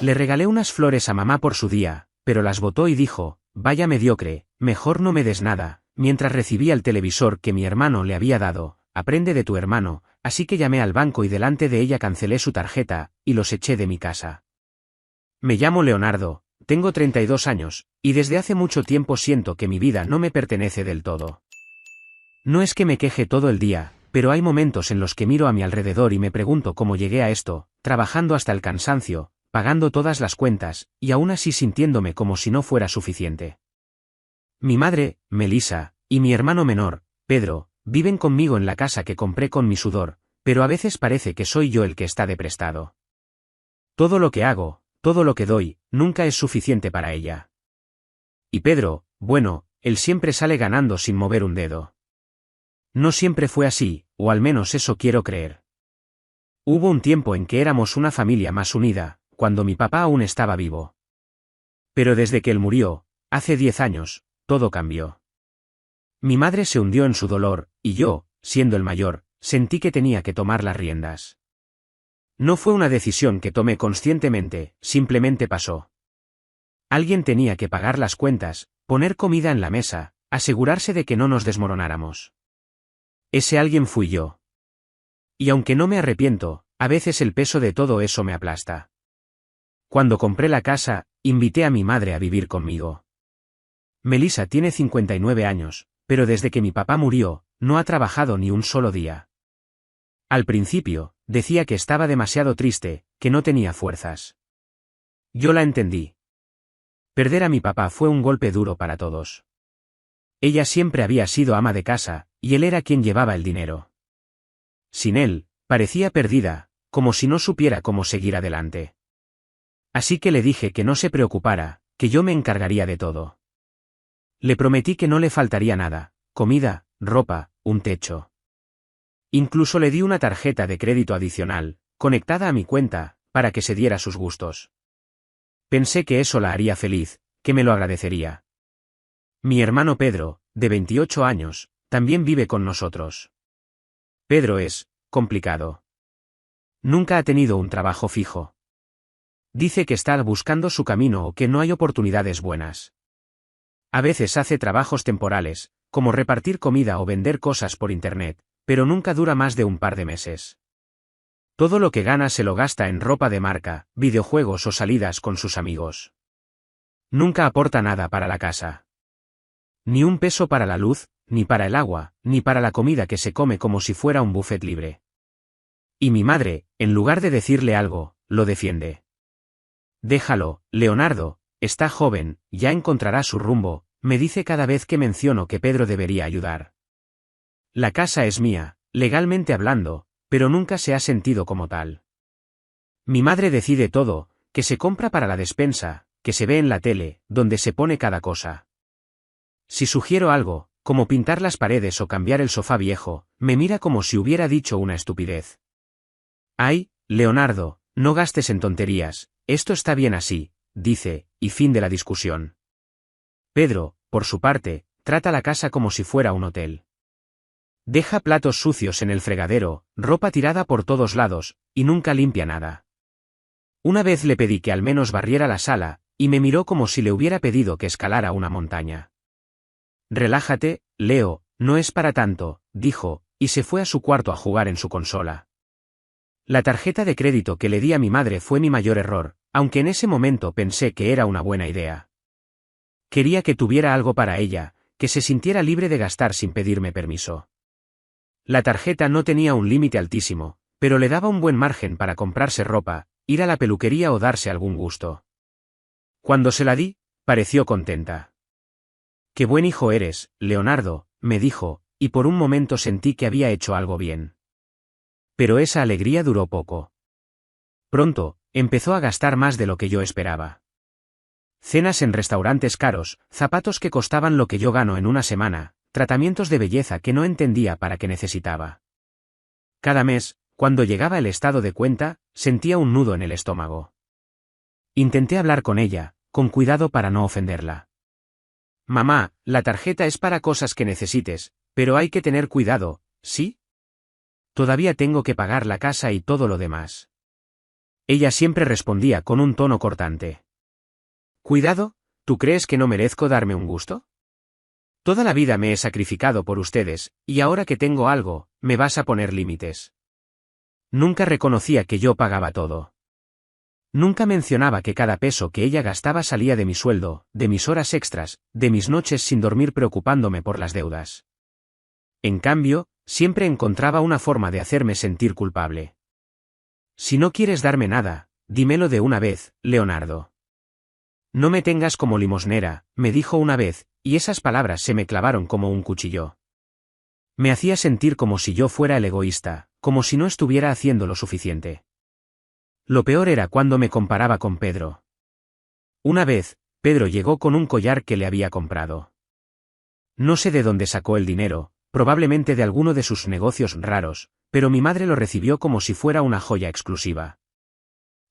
Le regalé unas flores a mamá por su día, pero las botó y dijo, vaya mediocre, mejor no me des nada, mientras recibía el televisor que mi hermano le había dado. Aprende de tu hermano, así que llamé al banco y delante de ella cancelé su tarjeta, y los eché de mi casa. Me llamo Leonardo, tengo 32 años, y desde hace mucho tiempo siento que mi vida no me pertenece del todo. No es que me queje todo el día, pero hay momentos en los que miro a mi alrededor y me pregunto cómo llegué a esto, trabajando hasta el cansancio, pagando todas las cuentas, y aún así sintiéndome como si no fuera suficiente. Mi madre, Melissa, y mi hermano menor, Pedro, viven conmigo en la casa que compré con mi sudor, pero a veces parece que soy yo el que está de prestado. Todo lo que hago, todo lo que doy, nunca es suficiente para ella. Y Pedro, bueno, él siempre sale ganando sin mover un dedo. No siempre fue así, o al menos eso quiero creer. Hubo un tiempo en que éramos una familia más unida, cuando mi papá aún estaba vivo. Pero desde que él murió, hace 10 años, todo cambió. Mi madre se hundió en su dolor, y yo, siendo el mayor, sentí que tenía que tomar las riendas. No fue una decisión que tomé conscientemente, simplemente pasó. Alguien tenía que pagar las cuentas, poner comida en la mesa, asegurarse de que no nos desmoronáramos. Ese alguien fui yo. Y aunque no me arrepiento, a veces el peso de todo eso me aplasta. Cuando compré la casa, invité a mi madre a vivir conmigo. Melissa tiene 59 años, pero desde que mi papá murió, no ha trabajado ni un solo día. Al principio, decía que estaba demasiado triste, que no tenía fuerzas. Yo la entendí. Perder a mi papá fue un golpe duro para todos. Ella siempre había sido ama de casa, y él era quien llevaba el dinero. Sin él, parecía perdida, como si no supiera cómo seguir adelante. Así que le dije que no se preocupara, que yo me encargaría de todo. Le prometí que no le faltaría nada, comida, ropa, un techo. Incluso le di una tarjeta de crédito adicional, conectada a mi cuenta, para que se diera sus gustos. Pensé que eso la haría feliz, que me lo agradecería. Mi hermano Pedro, de 28 años, también vive con nosotros. Pedro es complicado. Nunca ha tenido un trabajo fijo. Dice que está buscando su camino o que no hay oportunidades buenas. A veces hace trabajos temporales, como repartir comida o vender cosas por internet, pero nunca dura más de un par de meses. Todo lo que gana se lo gasta en ropa de marca, videojuegos o salidas con sus amigos. Nunca aporta nada para la casa. Ni un peso para la luz, ni para el agua, ni para la comida que se come como si fuera un buffet libre. Y mi madre, en lugar de decirle algo, lo defiende. Déjalo, Leonardo, está joven, ya encontrará su rumbo, me dice cada vez que menciono que Pedro debería ayudar. La casa es mía, legalmente hablando, pero nunca se ha sentido como tal. Mi madre decide todo, que se compra para la despensa, que se ve en la tele, donde se pone cada cosa. Si sugiero algo, como pintar las paredes o cambiar el sofá viejo, me mira como si hubiera dicho una estupidez. Ay, Leonardo, no gastes en tonterías, esto está bien así, dice, y fin de la discusión. Pedro, por su parte, trata la casa como si fuera un hotel. Deja platos sucios en el fregadero, ropa tirada por todos lados, y nunca limpia nada. Una vez le pedí que al menos barriera la sala, y me miró como si le hubiera pedido que escalara una montaña. Relájate, Leo, no es para tanto, dijo, y se fue a su cuarto a jugar en su consola. La tarjeta de crédito que le di a mi madre fue mi mayor error, aunque en ese momento pensé que era una buena idea. Quería que tuviera algo para ella, que se sintiera libre de gastar sin pedirme permiso. La tarjeta no tenía un límite altísimo, pero le daba un buen margen para comprarse ropa, ir a la peluquería o darse algún gusto. Cuando se la di, pareció contenta. Qué buen hijo eres, Leonardo, me dijo, y por un momento sentí que había hecho algo bien. Pero esa alegría duró poco. Pronto, empezó a gastar más de lo que yo esperaba. Cenas en restaurantes caros, zapatos que costaban lo que yo gano en una semana, tratamientos de belleza que no entendía para qué necesitaba. Cada mes, cuando llegaba el estado de cuenta, sentía un nudo en el estómago. Intenté hablar con ella, con cuidado para no ofenderla. Mamá, la tarjeta es para cosas que necesites, pero hay que tener cuidado, ¿sí? Todavía tengo que pagar la casa y todo lo demás. Ella siempre respondía con un tono cortante. Cuidado, ¿tú crees que no merezco darme un gusto? Toda la vida me he sacrificado por ustedes, y ahora que tengo algo, me vas a poner límites. Nunca reconocía que yo pagaba todo. Nunca mencionaba que cada peso que ella gastaba salía de mi sueldo, de mis horas extras, de mis noches sin dormir preocupándome por las deudas. En cambio, siempre encontraba una forma de hacerme sentir culpable. Si no quieres darme nada, dímelo de una vez, Leonardo. No me tengas como limosnera, me dijo una vez, y esas palabras se me clavaron como un cuchillo. Me hacía sentir como si yo fuera el egoísta, como si no estuviera haciendo lo suficiente. Lo peor era cuando me comparaba con Pedro. Una vez, Pedro llegó con un collar que le había comprado. No sé de dónde sacó el dinero, probablemente de alguno de sus negocios raros, pero mi madre lo recibió como si fuera una joya exclusiva.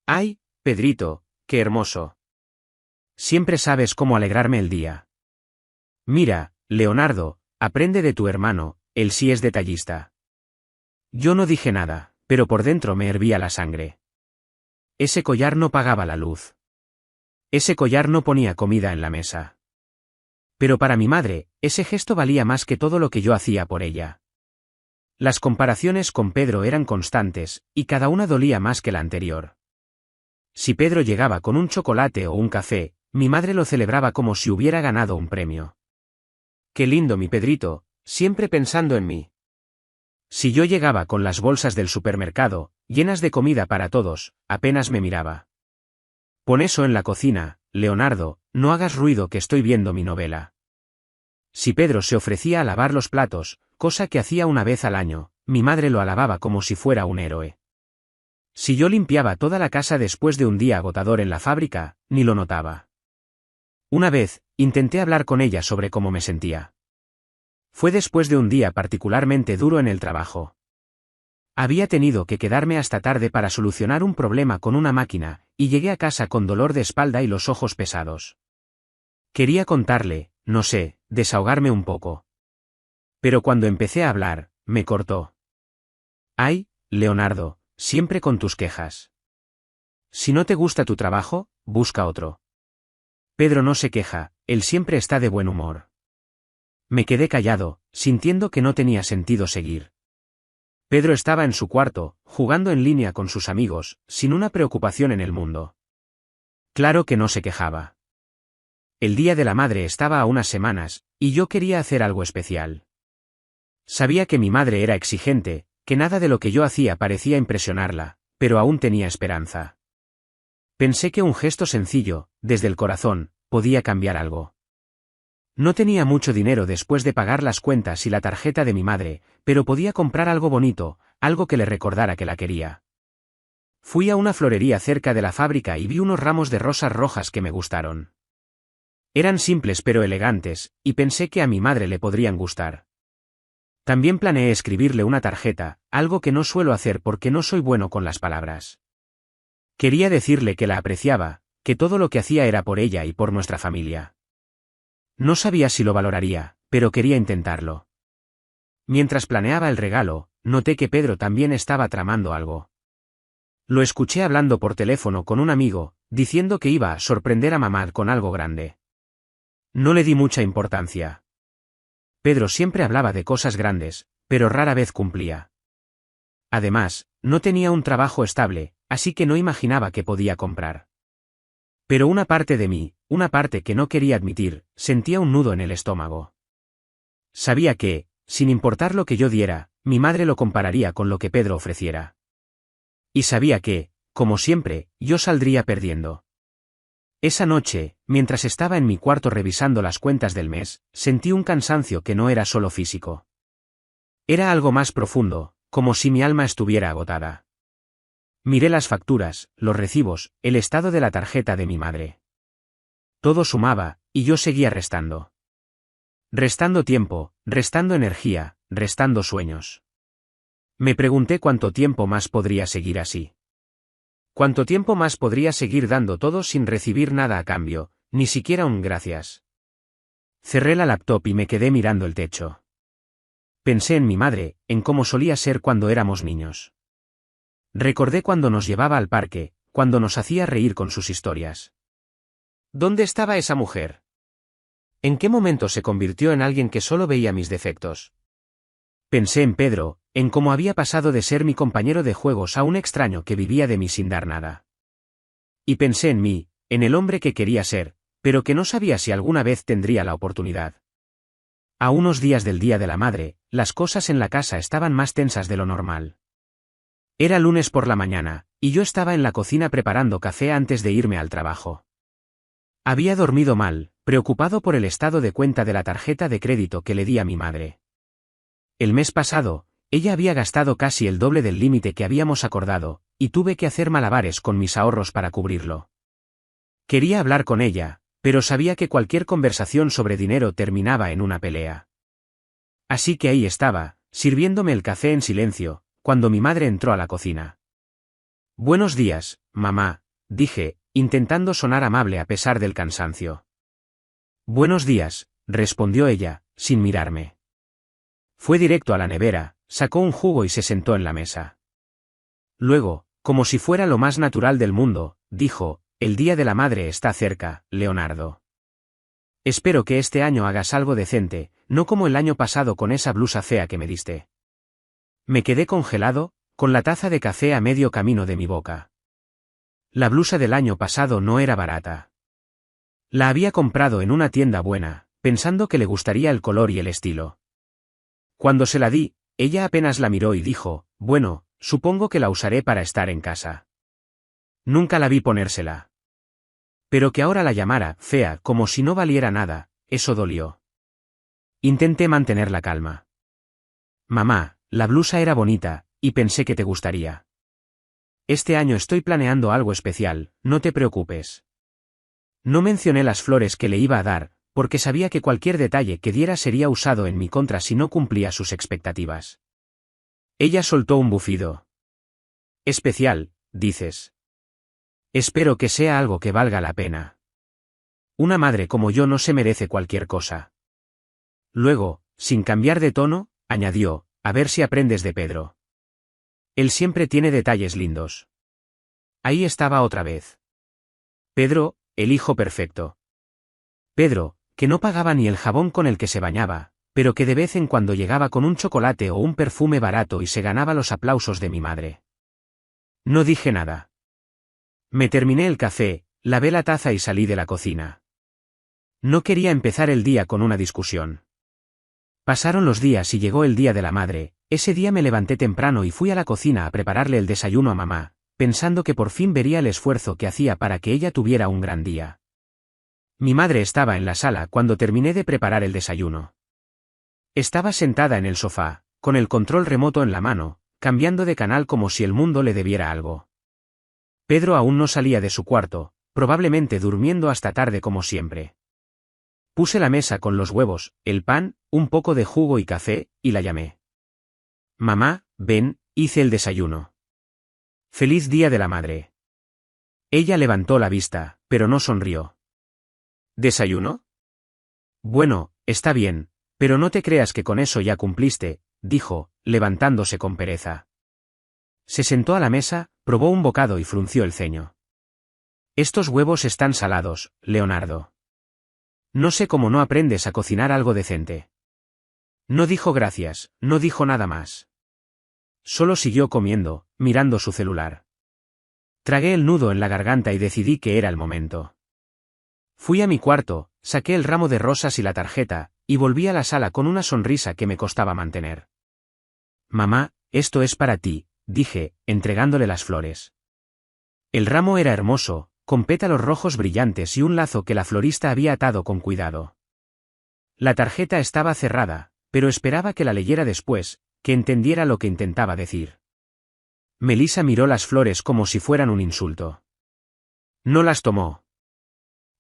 ¡Ay, Pedrito, qué hermoso! Siempre sabes cómo alegrarme el día. Mira, Leonardo, aprende de tu hermano, él sí es detallista. Yo no dije nada, pero por dentro me hervía la sangre. Ese collar no pagaba la luz. Ese collar no ponía comida en la mesa. Pero para mi madre, ese gesto valía más que todo lo que yo hacía por ella. Las comparaciones con Pedro eran constantes, y cada una dolía más que la anterior. Si Pedro llegaba con un chocolate o un café, mi madre lo celebraba como si hubiera ganado un premio. Qué lindo mi Pedrito, siempre pensando en mí. Si yo llegaba con las bolsas del supermercado, llenas de comida para todos, apenas me miraba. Pon eso en la cocina, Leonardo, no hagas ruido que estoy viendo mi novela. Si Pedro se ofrecía a lavar los platos, cosa que hacía una vez al año, mi madre lo alababa como si fuera un héroe. Si yo limpiaba toda la casa después de un día agotador en la fábrica, ni lo notaba. Una vez, intenté hablar con ella sobre cómo me sentía. Fue después de un día particularmente duro en el trabajo. Había tenido que quedarme hasta tarde para solucionar un problema con una máquina, y llegué a casa con dolor de espalda y los ojos pesados. Quería contarle, no sé, desahogarme un poco. Pero cuando empecé a hablar, me cortó. Ay, Leonardo, siempre con tus quejas. Si no te gusta tu trabajo, busca otro. Pedro no se queja, él siempre está de buen humor. Me quedé callado, sintiendo que no tenía sentido seguir. Pedro estaba en su cuarto, jugando en línea con sus amigos, sin una preocupación en el mundo. Claro que no se quejaba. El Día de la Madre estaba a unas semanas, y yo quería hacer algo especial. Sabía que mi madre era exigente, que nada de lo que yo hacía parecía impresionarla, pero aún tenía esperanza. Pensé que un gesto sencillo, desde el corazón, podía cambiar algo. No tenía mucho dinero después de pagar las cuentas y la tarjeta de mi madre, pero podía comprar algo bonito, algo que le recordara que la quería. Fui a una florería cerca de la fábrica y vi unos ramos de rosas rojas que me gustaron. Eran simples pero elegantes, y pensé que a mi madre le podrían gustar. También planeé escribirle una tarjeta, algo que no suelo hacer porque no soy bueno con las palabras. Quería decirle que la apreciaba, que todo lo que hacía era por ella y por nuestra familia. No sabía si lo valoraría, pero quería intentarlo. Mientras planeaba el regalo, noté que Pedro también estaba tramando algo. Lo escuché hablando por teléfono con un amigo, diciendo que iba a sorprender a mamá con algo grande. No le di mucha importancia. Pedro siempre hablaba de cosas grandes, pero rara vez cumplía. Además, no tenía un trabajo estable, así que no imaginaba que podía comprar. Pero una parte de mí, una parte que no quería admitir, sentía un nudo en el estómago. Sabía que, sin importar lo que yo diera, mi madre lo compararía con lo que Pedro ofreciera. Y sabía que, como siempre, yo saldría perdiendo. Esa noche, mientras estaba en mi cuarto revisando las cuentas del mes, sentí un cansancio que no era solo físico. Era algo más profundo, como si mi alma estuviera agotada. Miré las facturas, los recibos, el estado de la tarjeta de mi madre. Todo sumaba, y yo seguía restando. Restando tiempo, restando energía, restando sueños. Me pregunté cuánto tiempo más podría seguir así. ¿Cuánto tiempo más podría seguir dando todo sin recibir nada a cambio, ni siquiera un gracias? Cerré la laptop y me quedé mirando el techo. Pensé en mi madre, en cómo solía ser cuando éramos niños. Recordé cuando nos llevaba al parque, cuando nos hacía reír con sus historias. ¿Dónde estaba esa mujer? ¿En qué momento se convirtió en alguien que solo veía mis defectos? Pensé en Pedro, en cómo había pasado de ser mi compañero de juegos a un extraño que vivía de mí sin dar nada. Y pensé en mí, en el hombre que quería ser, pero que no sabía si alguna vez tendría la oportunidad. A unos días del Día de la Madre, las cosas en la casa estaban más tensas de lo normal. Era lunes por la mañana, y yo estaba en la cocina preparando café antes de irme al trabajo. Había dormido mal, preocupado por el estado de cuenta de la tarjeta de crédito que le di a mi madre. El mes pasado, ella había gastado casi el doble del límite que habíamos acordado, y tuve que hacer malabares con mis ahorros para cubrirlo. Quería hablar con ella, pero sabía que cualquier conversación sobre dinero terminaba en una pelea. Así que ahí estaba, sirviéndome el café en silencio, cuando mi madre entró a la cocina. «Buenos días, mamá», dije, intentando sonar amable a pesar del cansancio. «Buenos días», respondió ella, sin mirarme. Fue directo a la nevera, sacó un jugo y se sentó en la mesa. Luego, como si fuera lo más natural del mundo, dijo: «El Día de la Madre está cerca, Leonardo. Espero que este año hagas algo decente, no como el año pasado con esa blusa fea que me diste». Me quedé congelado, con la taza de café a medio camino de mi boca. La blusa del año pasado no era barata. La había comprado en una tienda buena, pensando que le gustaría el color y el estilo. Cuando se la di, ella apenas la miró y dijo: «Bueno, supongo que la usaré para estar en casa». Nunca la vi ponérsela. Pero que ahora la llamara fea como si no valiera nada, eso dolió. Intenté mantener la calma. «Mamá, la blusa era bonita, y pensé que te gustaría. Este año estoy planeando algo especial, no te preocupes». No mencioné las flores que le iba a dar, porque sabía que cualquier detalle que diera sería usado en mi contra si no cumplía sus expectativas. Ella soltó un bufido. «Especial, dices. Espero que sea algo que valga la pena. Una madre como yo no se merece cualquier cosa». Luego, sin cambiar de tono, añadió: «A ver si aprendes de Pedro. Él siempre tiene detalles lindos». Ahí estaba otra vez. Pedro, el hijo perfecto. Pedro, que no pagaba ni el jabón con el que se bañaba, pero que de vez en cuando llegaba con un chocolate o un perfume barato y se ganaba los aplausos de mi madre. No dije nada. Me terminé el café, lavé la taza y salí de la cocina. No quería empezar el día con una discusión. Pasaron los días y llegó el Día de la Madre. Ese día me levanté temprano y fui a la cocina a prepararle el desayuno a mamá, pensando que por fin vería el esfuerzo que hacía para que ella tuviera un gran día. Mi madre estaba en la sala cuando terminé de preparar el desayuno. Estaba sentada en el sofá, con el control remoto en la mano, cambiando de canal como si el mundo le debiera algo. Pedro aún no salía de su cuarto, probablemente durmiendo hasta tarde como siempre. Puse la mesa con los huevos, el pan, un poco de jugo y café, y la llamé. «Mamá, ven, hice el desayuno». «Feliz Día de la Madre». Ella levantó la vista, pero no sonrió. «¿Desayuno? Bueno, está bien, pero no te creas que con eso ya cumpliste», dijo, levantándose con pereza. Se sentó a la mesa, probó un bocado y frunció el ceño. «Estos huevos están salados, Leonardo. No sé cómo no aprendes a cocinar algo decente». No dijo gracias, no dijo nada más. Solo siguió comiendo, mirando su celular. Tragué el nudo en la garganta y decidí que era el momento. Fui a mi cuarto, saqué el ramo de rosas y la tarjeta, y volví a la sala con una sonrisa que me costaba mantener. «Mamá, esto es para ti», dije, entregándole las flores. El ramo era hermoso, con pétalos rojos brillantes y un lazo que la florista había atado con cuidado. La tarjeta estaba cerrada, pero esperaba que la leyera después, que entendiera lo que intentaba decir. Melissa miró las flores como si fueran un insulto. No las tomó.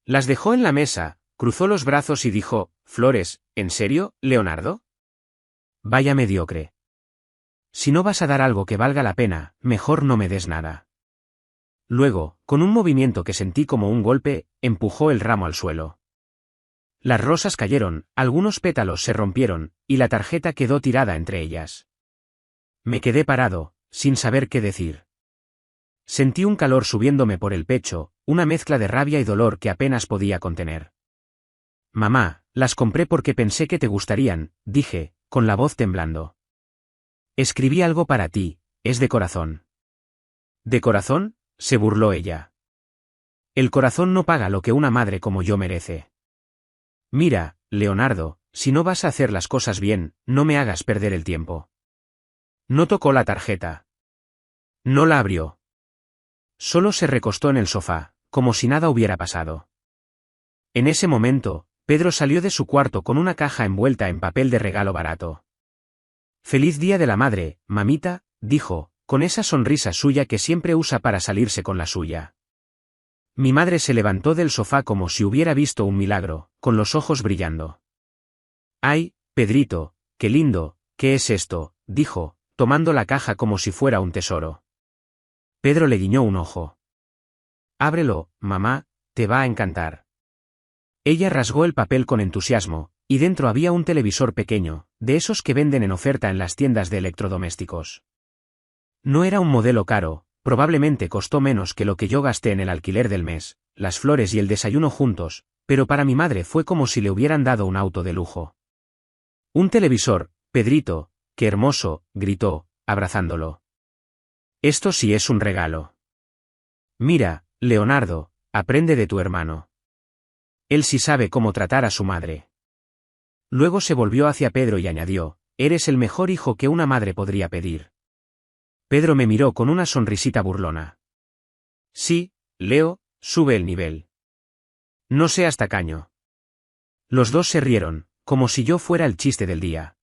Las dejó en la mesa, cruzó los brazos y dijo: «¿Flores, en serio, Leonardo? Vaya mediocre. Si no vas a dar algo que valga la pena, mejor no me des nada». Luego, con un movimiento que sentí como un golpe, empujó el ramo al suelo. Las rosas cayeron, algunos pétalos se rompieron, y la tarjeta quedó tirada entre ellas. Me quedé parado, sin saber qué decir. Sentí un calor subiéndome por el pecho, una mezcla de rabia y dolor que apenas podía contener. Mamá, las compré porque pensé que te gustarían, dije, con la voz temblando. Escribí algo para ti, es de corazón. ¿De corazón?, se burló ella. El corazón no paga lo que una madre como yo merece. Mira, Leonardo, si no vas a hacer las cosas bien, no me hagas perder el tiempo. No tocó la tarjeta. No la abrió. Solo se recostó en el sofá, como si nada hubiera pasado. En ese momento, Pedro salió de su cuarto con una caja envuelta en papel de regalo barato. «Feliz Día de la Madre, mamita», dijo, con esa sonrisa suya que siempre usa para salirse con la suya. Mi madre se levantó del sofá como si hubiera visto un milagro, con los ojos brillando. «Ay, Pedrito, qué lindo, ¿qué es esto?», dijo, tomando la caja como si fuera un tesoro. Pedro le guiñó un ojo. «Ábrelo, mamá, te va a encantar». Ella rasgó el papel con entusiasmo, y dentro había un televisor pequeño, de esos que venden en oferta en las tiendas de electrodomésticos. No era un modelo caro, probablemente costó menos que lo que yo gasté en el alquiler del mes, las flores y el desayuno juntos, pero para mi madre fue como si le hubieran dado un auto de lujo. «Un televisor, Pedrito, qué hermoso», gritó, abrazándolo. «Esto sí es un regalo. Mira, Leonardo, aprende de tu hermano. Él sí sabe cómo tratar a su madre». Luego se volvió hacia Pedro y añadió, «Eres el mejor hijo que una madre podría pedir». Pedro me miró con una sonrisita burlona. «Sí, Leo, sube el nivel. No seas tacaño». Los dos se rieron, como si yo fuera el chiste del día.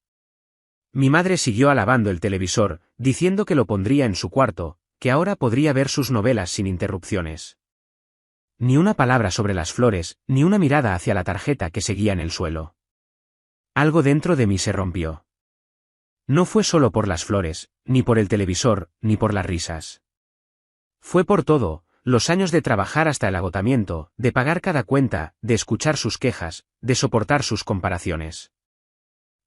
Mi madre siguió alabando el televisor, diciendo que lo pondría en su cuarto, que ahora podría ver sus novelas sin interrupciones. Ni una palabra sobre las flores, ni una mirada hacia la tarjeta que seguía en el suelo. Algo dentro de mí se rompió. No fue solo por las flores, ni por el televisor, ni por las risas. Fue por todo, los años de trabajar hasta el agotamiento, de pagar cada cuenta, de escuchar sus quejas, de soportar sus comparaciones.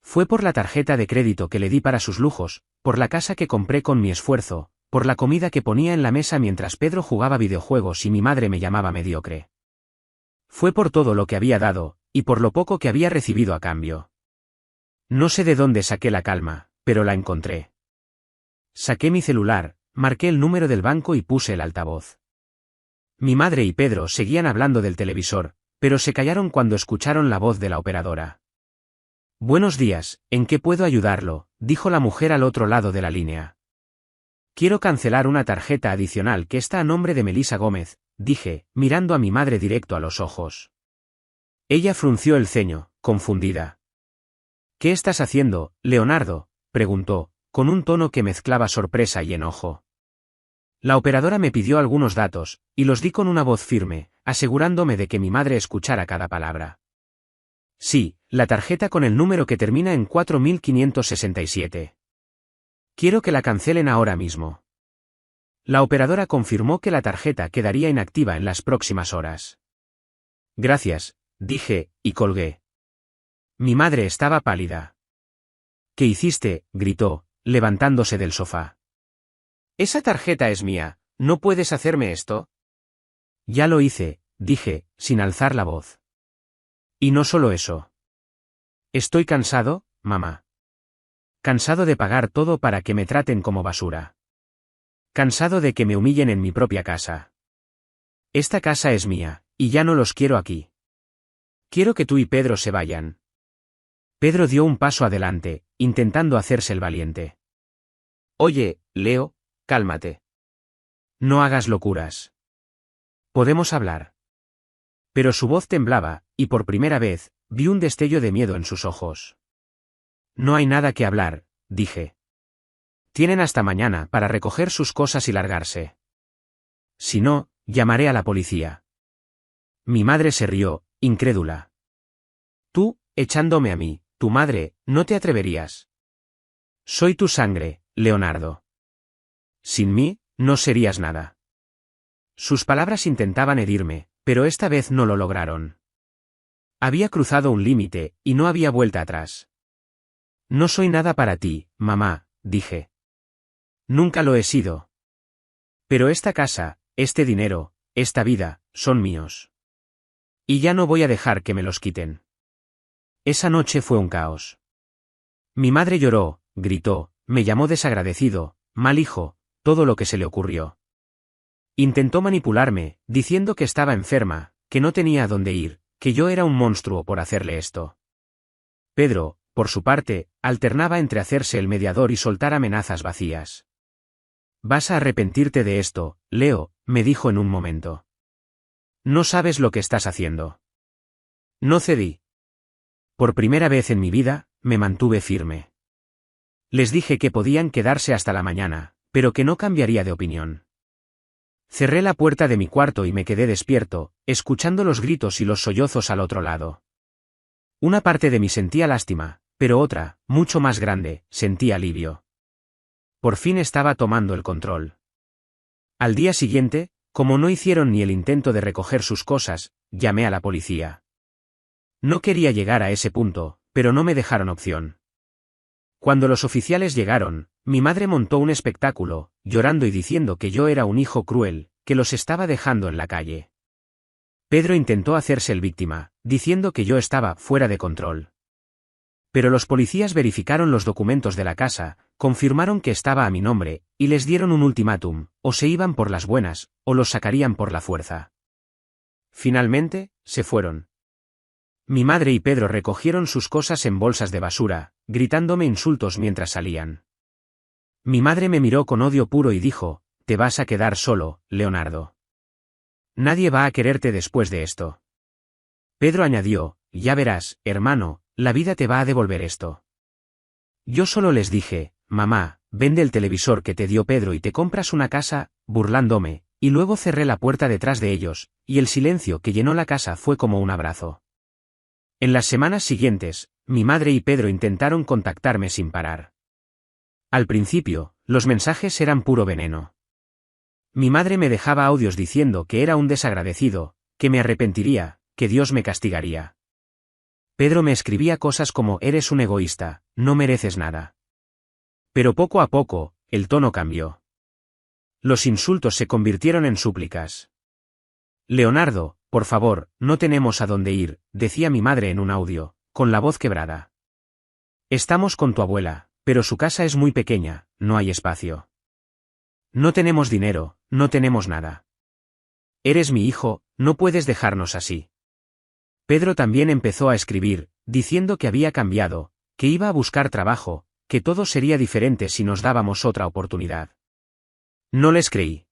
Fue por la tarjeta de crédito que le di para sus lujos, por la casa que compré con mi esfuerzo, por la comida que ponía en la mesa mientras Pedro jugaba videojuegos y mi madre me llamaba mediocre. Fue por todo lo que había dado, y por lo poco que había recibido a cambio. No sé de dónde saqué la calma, pero la encontré. Saqué mi celular, marqué el número del banco y puse el altavoz. Mi madre y Pedro seguían hablando del televisor, pero se callaron cuando escucharon la voz de la operadora. «Buenos días, ¿en qué puedo ayudarlo?», dijo la mujer al otro lado de la línea. «Quiero cancelar una tarjeta adicional que está a nombre de Melissa Gómez», dije, mirando a mi madre directo a los ojos. Ella frunció el ceño, confundida. «¿Qué estás haciendo, Leonardo?», preguntó, con un tono que mezclaba sorpresa y enojo. La operadora me pidió algunos datos, y los di con una voz firme, asegurándome de que mi madre escuchara cada palabra. «Sí, la tarjeta con el número que termina en 4567. Quiero que la cancelen ahora mismo». La operadora confirmó que la tarjeta quedaría inactiva en las próximas horas. «Gracias», dije, y colgué. Mi madre estaba pálida. «¿Qué hiciste?», gritó, levantándose del sofá. «Esa tarjeta es mía, ¿no puedes hacerme esto?». «Ya lo hice», dije, sin alzar la voz. «Y no solo eso. Estoy cansado, mamá. Cansado de pagar todo para que me traten como basura. Cansado de que me humillen en mi propia casa. Esta casa es mía, y ya no los quiero aquí. Quiero que tú y Pedro se vayan». Pedro dio un paso adelante, intentando hacerse el valiente. «Oye, Leo, cálmate. No hagas locuras. Podemos hablar». Pero su voz temblaba, y por primera vez, vi un destello de miedo en sus ojos. «No hay nada que hablar», dije. «Tienen hasta mañana para recoger sus cosas y largarse. Si no, llamaré a la policía». Mi madre se rió, incrédula. «Tú, echándome a mí, tu madre, no te atreverías. Soy tu sangre, Leonardo. Sin mí, no serías nada». Sus palabras intentaban herirme, pero esta vez no lo lograron. Había cruzado un límite, y no había vuelta atrás. «No soy nada para ti, mamá», dije. «Nunca lo he sido». Pero esta casa, este dinero, esta vida, son míos. Y ya no voy a dejar que me los quiten. Esa noche fue un caos. Mi madre lloró, gritó, me llamó desagradecido, mal hijo, todo lo que se le ocurrió. Intentó manipularme, diciendo que estaba enferma, que no tenía a dónde ir, que yo era un monstruo por hacerle esto. Pedro, por su parte, alternaba entre hacerse el mediador y soltar amenazas vacías. Vas a arrepentirte de esto, Leo, me dijo en un momento. No sabes lo que estás haciendo. No cedí. Por primera vez en mi vida, me mantuve firme. Les dije que podían quedarse hasta la mañana, pero que no cambiaría de opinión. Cerré la puerta de mi cuarto y me quedé despierto, escuchando los gritos y los sollozos al otro lado. Una parte de mí sentía lástima, pero otra, mucho más grande, sentía alivio. Por fin estaba tomando el control. Al día siguiente, como no hicieron ni el intento de recoger sus cosas, llamé a la policía. No quería llegar a ese punto, pero no me dejaron opción. Cuando los oficiales llegaron, mi madre montó un espectáculo, llorando y diciendo que yo era un hijo cruel, que los estaba dejando en la calle. Pedro intentó hacerse el víctima, diciendo que yo estaba fuera de control. Pero los policías verificaron los documentos de la casa, confirmaron que estaba a mi nombre, y les dieron un ultimátum, o se iban por las buenas, o los sacarían por la fuerza. Finalmente, se fueron. Mi madre y Pedro recogieron sus cosas en bolsas de basura, gritándome insultos mientras salían. Mi madre me miró con odio puro y dijo, «Te vas a quedar solo, Leonardo. Nadie va a quererte después de esto». Pedro añadió, «Ya verás, hermano, la vida te va a devolver esto». Yo solo les dije, «Mamá, vende el televisor que te dio Pedro y te compras una casa», burlándome, y luego cerré la puerta detrás de ellos, y el silencio que llenó la casa fue como un abrazo. En las semanas siguientes, mi madre y Pedro intentaron contactarme sin parar. Al principio, los mensajes eran puro veneno. Mi madre me dejaba audios diciendo que era un desagradecido, que me arrepentiría, que Dios me castigaría. Pedro me escribía cosas como «Eres un egoísta, no mereces nada». Pero poco a poco, el tono cambió. Los insultos se convirtieron en súplicas. «Leonardo, por favor, no tenemos a dónde ir», decía mi madre en un audio, con la voz quebrada. «Estamos con tu abuela, pero su casa es muy pequeña, no hay espacio. No tenemos dinero, no tenemos nada. Eres mi hijo, no puedes dejarnos así». Pedro también empezó a escribir, diciendo que había cambiado, que iba a buscar trabajo, que todo sería diferente si nos dábamos otra oportunidad. No les creí.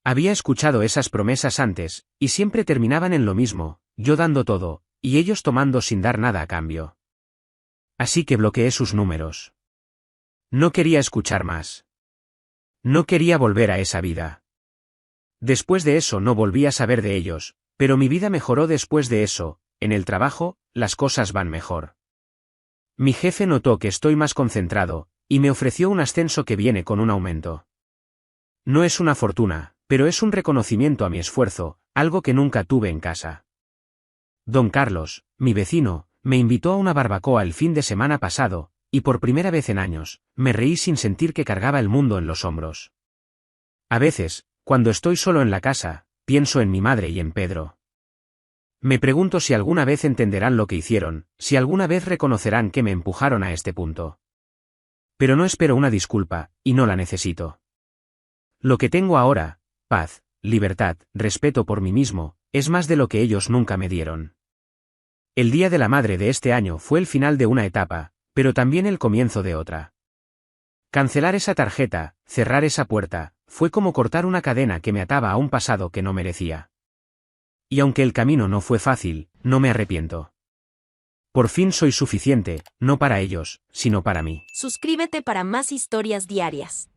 Había escuchado esas promesas antes, y siempre terminaban en lo mismo, yo dando todo, y ellos tomando sin dar nada a cambio. Así que bloqueé sus números. No quería escuchar más. No quería volver a esa vida. Después de eso no volví a saber de ellos, pero mi vida mejoró después de eso, en el trabajo, las cosas van mejor. Mi jefe notó que estoy más concentrado, y me ofreció un ascenso que viene con un aumento. No es una fortuna, pero es un reconocimiento a mi esfuerzo, algo que nunca tuve en casa. Don Carlos, mi vecino, me invitó a una barbacoa el fin de semana pasado, y por primera vez en años, me reí sin sentir que cargaba el mundo en los hombros. A veces, cuando estoy solo en la casa, pienso en mi madre y en Pedro. Me pregunto si alguna vez entenderán lo que hicieron, si alguna vez reconocerán que me empujaron a este punto. Pero no espero una disculpa, y no la necesito. Lo que tengo ahora, paz, libertad, respeto por mí mismo, es más de lo que ellos nunca me dieron. El Día de la Madre de este año fue el final de una etapa, pero también el comienzo de otra. Cancelar esa tarjeta, cerrar esa puerta, fue como cortar una cadena que me ataba a un pasado que no merecía. Y aunque el camino no fue fácil, no me arrepiento. Por fin soy suficiente, no para ellos, sino para mí. Suscríbete para más historias diarias.